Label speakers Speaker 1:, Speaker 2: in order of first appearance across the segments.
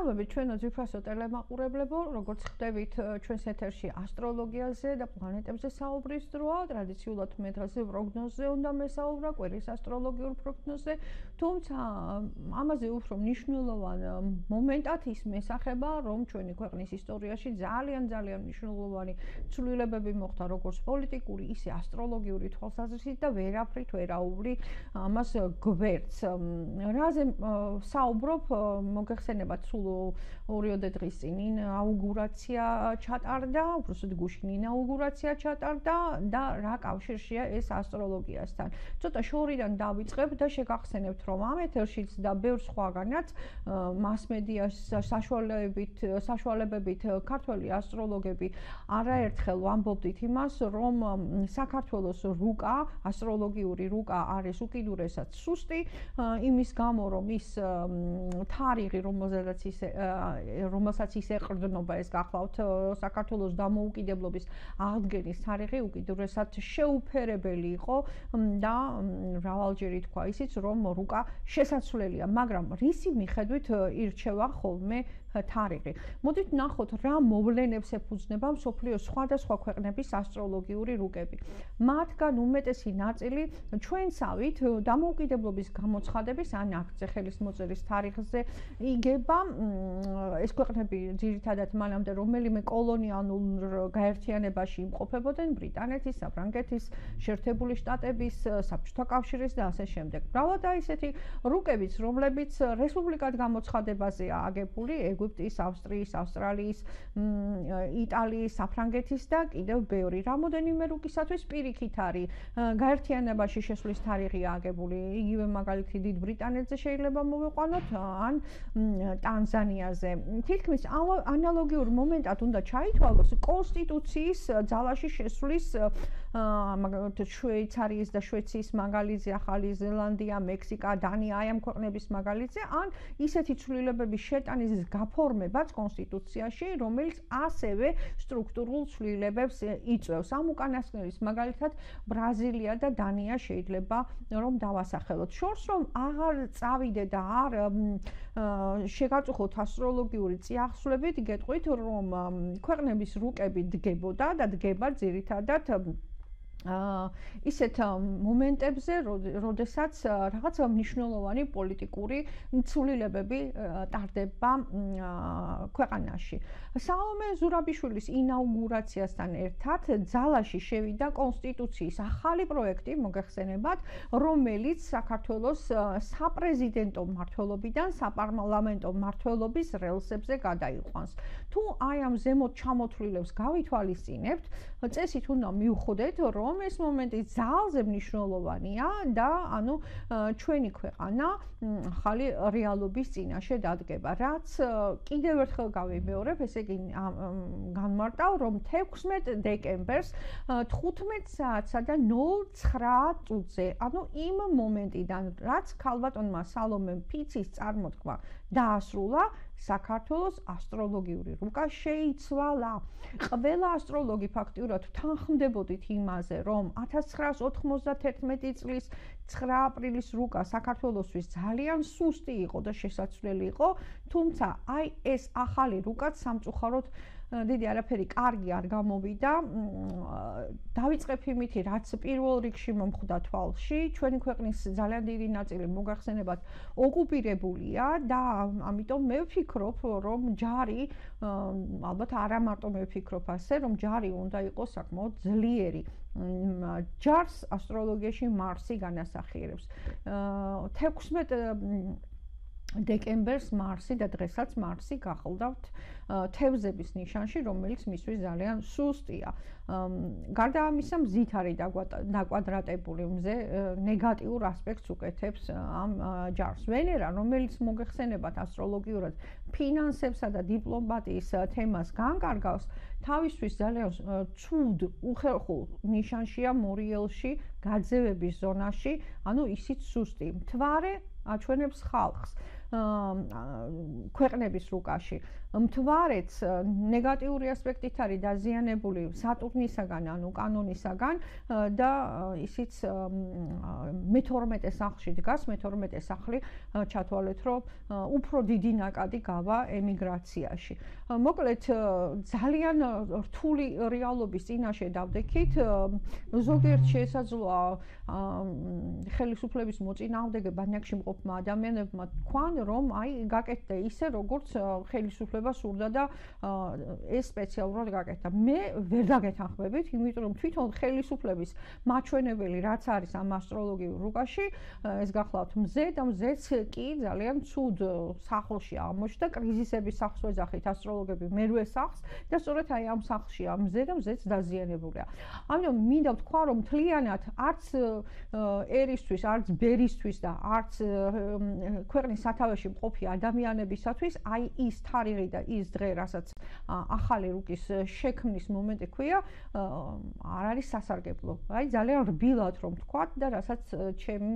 Speaker 1: მოგესალმებით ჩვენო ძვირფასო ტელემაყურებლებო, როგორც ხდებით ჩვენს ეთერში ასტროლოგიაზე და პლანეტებზე საუბრის დროა. ტრადიციულად მე დღეს პროგნოზზე უნდა მესაუბრა, კვირის ასტროლოგიურ პროგნოზზე, თუმცა ამაზე უფრო მნიშვნელოვან მომენტად ის მესახება, რომ ჩვენი ქვეყნის ისტორიაში ძალიან მნიშვნელოვანი ცვლილებები მოხდა, როგორც პოლიტიკური, ისე ასტროლოგიური თვალსაზრისით და ვერაფრით ვერაუბრი ამას გვერდს. რაზე საუბრობ, მოგეხსენებათ სულ 2 დღის წინ ინაუგურაცია ჩატარდა, უბრალოდ გუშინ ინაუგურაცია ჩატარდა და რა კავშირშია ეს ასტროლოგიასთან. ცოტა შორიდან დავიწყებ და შეგახსენებთ, რომ ამ ეთერშიც და ბევრ სხვაგანაც მასმედიას საშუალებებით ქართველი ასტროლოგები არაერთხელ ვამბობდით იმას, რომ საქართველოს რუკა, ასტროლოგიური რუკა არის უკიდურესად სუსტი, იმის გამო, რომ ის თარიღი, რომელსაც ის ეყრდნობა, ეს გახლავთ საქართველოს დამოუკიდებლობის აღდგენის თარიღი უკიდურესად შეუფერებელი იყო და მრავალჯერ ითქვა ისიც, რომ რუკა შესაძლებელია, მაგრამ რისი მიხედვით ირჩევა ხოლმე თარიღი. მოდით ნახოთ, რა მოვლენებს ეფუძნება მსოფლიოს სხვადასხვა ქვეყნების ასტროლოგიური რუკები. მათგან უმეტესი ნაწილი ჩვენსავით დამოუკიდებლობის გამოცხადების ან აქტზე ხელისმოწერის თარიღზე იგება. ეს ქვეყნები ძირითადად მანამდე რომელიმე კოლონიალურ გაერთიანებაში იმყოფებოდნენ, ბრიტანეთის, საფრანგეთის, შეერთებული შტატების, საბჭოთა კავშირის და ასე შემდეგ. მრავალადაა ისეთი რუკებიც, რომლებიც რესპუბლიკად გამოცხადებაზეა აგებული, ეგვიპტის, ავსტრიის, ავსტრალიის, იტალიის, საფრანგეთის და კიდევ ბევრი. რამოდენიმე რუკისათვის პირიქით არის გაერთიანებაში შესვლის თარიღია აგებული. იგივე მაგალითი დიდ ბრიტანეთზე შეიძლება მოვიყვანოთ ან ტანზანიაზე. თითქმის ანალოგიურ მომენტად უნდა ჩაითვალოს კონსტიტუციის ძალაში შესვლის შვეიცარიის და შვეიცის მაგალითზე, ახალი ზელანდია, მექსიკა, დანია, აი ამ ქვეყნების მაგალითზე, ან ისეთი ცვლილებების შეტანის გაფორმებაც კონსტიტუციაში, რომელიც ასევე სტრუქტურულ ცვლილებებს იწვევს. ამ უკანასკნელის მაგალითად ბრაზილია და დანია შეიძლება რომ დავასახელოთ. შორს რომ აღარ წავიდე და არ შეგაწუხოთ ასტროლოგიური წიაღსვლებით, გეტყვით, რომ ქვეყნების რუკები დგებოდა და დგება ძირითადად ისეთ მომენტებზე, როდესაც რაღაცა მნიშვნელოვანი პოლიტიკური ცვლილებები ტარდება ქვეყანაში. სალომე ზურაბიშვილის ინაუგურაციასთან ერთად ძალაში შევიდა კონსტიტუციის ახალი პროექტი, მოგეხსენებათ, რომელიც საქართველოს საპრეზიდენტო მმართველობიდან საპარლამენტო მმართველობის რელსებზე გადაიყვანს. თუ აი ამ ზემოთ ჩამოთვლილებს გავითვალისწინებთ, წესით უნდა მივხვდეთ, რომ ეს მომენტი ძალზე მნიშვნელოვანია და ანუ ჩვენი ქვეყანა ახალი რეალობის წინაშე დადგება. რაც კიდევ ერთხელ გავიმეორებ, ესე იგი განმარტავ, რომ 16 დეკემბერს 15 საათსა და 09 წუთზე, ანუ იმ მომენტიდან, რაც ქალბატონმა სალომემ ფიცის წარმოთქმა დაასრულა, საქართველოს ასტროლოგიური რუკა შეიცვალა. ყველა ასტროლოგი ფაქტიურად თანხმდებოდით იმაზე, რომ 1991 წლის 9 აპრილის რუკა საქართველოსთვის ძალიან სუსტი იყო და შესაძლებელი იყო, თუმცა აი ეს ახალი რუკაც სამწუხაროდ დიდი არაფერი კარგი არ გამოვიდა. დავიწყებ იმითი, რაც პირველ რიგში მომხვდა თვალში, ჩვენი ქვეყნის ძალიან დიდი ნაწილი მოგახსენებათ ოკუპირებულია და ამიტომ მე ვფიქრობ, რომ ჯარი, ალბათ არა მარტო მე ვფიქრობ ასე, რომ ჯარი უნდა იყოს საკმაოდ ძლიერი. ჯარს ასტროლოგიაში მარსი განასახიერებს. 16 დეკემბერს მარსი და დღესაც მარსი გახლდავთ თევზების ნიშანში, რომელიც მისთვის ძალიან სუსტია. გარდა ამისა, მზით არის დაკვადრატებული, მზე ნეგატიურ ასპექტს უკეთებს ამ ჯარს. ვენერა, რომელიც მოგეხსენებათ ასტროლოგიურად ფინანსებსა და დიპლომატიის თემას განკარგავს, თავისთვის ძალიან ცუდ უხერხულ ნიშანშია მორიელში, გაძევების ზონაში, ანუ ისიც სუსტი. მთვარე აჩვენებს ხალხს. ქვეყნების რუკაში. მთვარეც ნეგატიური ასპექტით არის დაზიანებული სატურნისაგან, ანუ კანონისაგან და ისიც მე-12 სახლში დგას, მე-12 სახლი ჩათვალეთ, რომ უფრო დიდი ნაკადი გავა ემიგრაციაში. მოკლედ, ძალიან რთული რეალობის წინაშე დავდექით, ზოგიერთ შესაძლოა ხელისუფლების მოწინააღმდეგე ბანაკში მყოფმა ადამიანებმა თქვან, რომ აი გაკეთდა ისე, როგორც ხელისუფლება სურდა და ეს სპეციალურად გაკეთდა. მე ვერ დაგეთანხმებით, იმიტომ რომ თვითონ ხელისუფლების მაჩვენებელი რაც არის ამ ასტროლოგიურ რუკაში, ეს გახლავთ მზე და მზეც კი ძალიან ცუდ სახლში აღმოჩნდა, კრიზისების სახლს ვეძახით ასტროლოგები მერვე სახლს და სწორედ აი ამ სახლშია მზე და მზეც დაზიანებულია. ამიტომ მინდა ვთქვა, რომ მთლიანად არც ერისთვის, არც ბერისთვის და არც ქვეყნის სათავეში მყოფი ადამიანებისათვის აი ის თარიღი და ის დღე, რასაც ახალი რუკის შექმნის მომენტი ქვია, არ არის სასარგებლო. აი ძალიან რბილად რომ ვთქვათ და რასაც ჩემი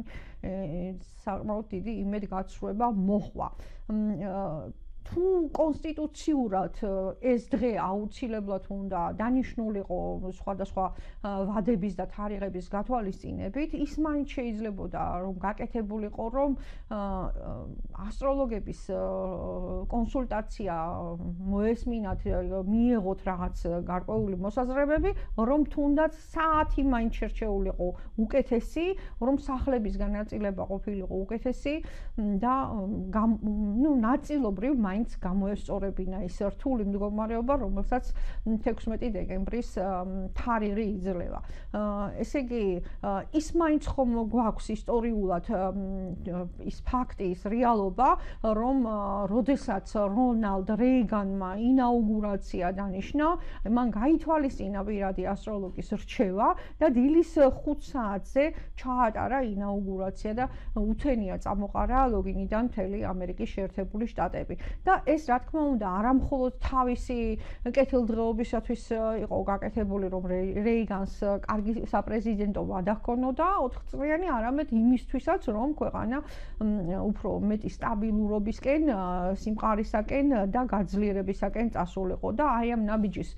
Speaker 1: საკმაოდ დიდი იმედგაცრუება მოჰყვა. თუ კონსტიტუციურად ეს დღე აუცილებლად უნდა დანიშნულიყო სხვადასხვა ვადების და თარიღების გათვალისწინებით, ის მაინც შეიძლებოდა რომ გაკეთებულიყო, რომ ასტროლოგების კონსულტაცია მოესმინათ, მიიღოთ რაღაც გარკვეული მოსაზრებები, რომ თუნდაც საათი მაინც შერჩეულიყო უკეთესი, რომ სახლების განაწილება ყოფილიყო უკეთესი და ნაწილობრივ მაინც გამოესწორებინა ის რთული მდგომარეობა, რომელსაც 16 დეკემბრის თარიღი იძლევა. ესე იგი, ის მაინც ხომ გვაქვს ისტორიულად ის ფაქტი, ის რეალობა, რომ როდესაც რონალდ რეიგანმა ინაუგურაცია დანიშნა, მან გაითვალისწინა პირადი ასტროლოგის რჩევა და დილის 5 საათზე ჩაატარა ინაუგურაცია და უთენია წამოყარა ლოგინიდან მთელი ამერიკის შეერთებული შტატები. და ეს რა თქმა უნდა არა მხოლოდ თავისი კეთილდღეობისათვის იყო გაკეთებული, რომ რეიგანს კარგი საპრეზიდენტო ვადა ჰქონოდა 4 წლიანი, არამედ იმისთვისაც, რომ ქვეყანა უფრო მეტი სტაბილურობისკენ, სიმყარისაკენ და გაძლიერებისაკენ წასულიყო და აი ამ ნაბიჯის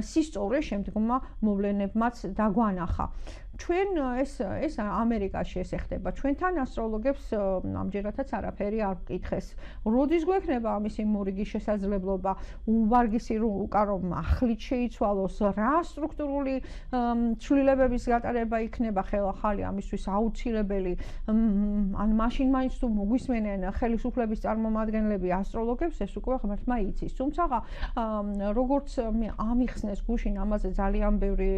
Speaker 1: სისწორე შემდგომმა მოვლენებმაც დაგვანახა. ჩვენ ეს ამერიკაში ეს ეხება. ჩვენთან ასტროლოგებს ამჯერადაც არაფერი არ ვკითხეს. როდის გვექნება ამისი მორიგი შესაძლებლობა, უვარგისი რუკა რომ ახლით შეიცვალოს, რა სტრუქტურული ცვლილებების გატარება იქნება ხელახალი ამისთვის აუცილებელი, ან მაშინ მაინც თუ მოგვისმენენ ხელისუფლების წარმომადგენლები ასტროლოგებს, ეს უკვე ღმერთმა იცის. თუმცა როგორც მე ამიხსნეს გუშინ ამაზე ძალიან ბევრი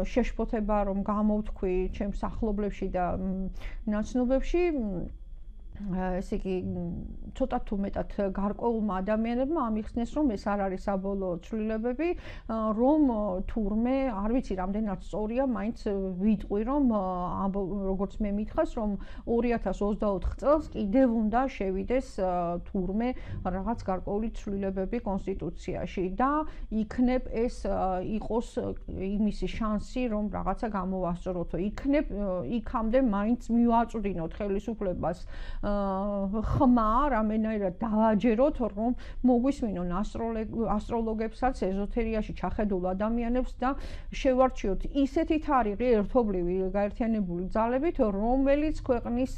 Speaker 1: შეშფოთება რომ გამოვთქვი ჩემს ახლობლებში და ნაცნობებში, ესე იგი ცოტა თუ მეტად გარკვეულმა ადამიანებმა ამიხსნეს, რომ ეს არ არის საბოლოო ცვლილებები, რომ თურმე არ ვიცი რამდენად სწორია, მაინც ვიტყვი, რომ როგორც მე მითხას, რომ 2024 წელს კიდევ უნდა შევიდეს თურმე რაღაც გარკვეული ცვლილებები კონსტიტუციაში და იქნებ ეს იყოს იმისი შანსი, რომ რაღაცა გამოვასწოროთო. იქნებ იქამდე მაინც მივაწვდინოთ ხელისუფლებას ხმა რამენაირად დავაჯეროთ, რომ მოგვისმინონ ასტროლოგებსაც, ეზოთერიაში ჩახედულ ადამიანებს და შევარჩიოთ ისეთი თარიღი ერთობლივი გაერთიანებული ძალებით, რომელიც ქვეყნის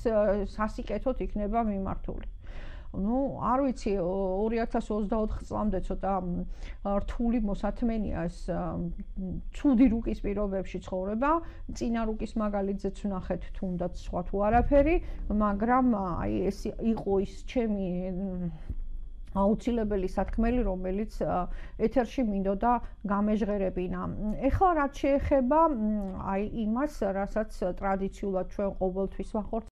Speaker 1: სასიკეთოდ იქნება მიმართული. არ ვიცი 2024 წლამდე ცოტა რთული მოსათმენია ეს ცუდი რუკის პირობებში ცხოვრება, წინა რუკის მაგალითზეც ვნახეთ თუნდაც სხვა თუ არაფერი, მაგრამ აი ეს იყო ის ჩემი აუცილებელი სათქმელი, რომელიც ეთერში მინდოდა გამეჟღერებინა. ეხლა რაც შეეხება აი იმას, რასაც ტრადიციულად ჩვენ ყოველთვის ვახორცებთ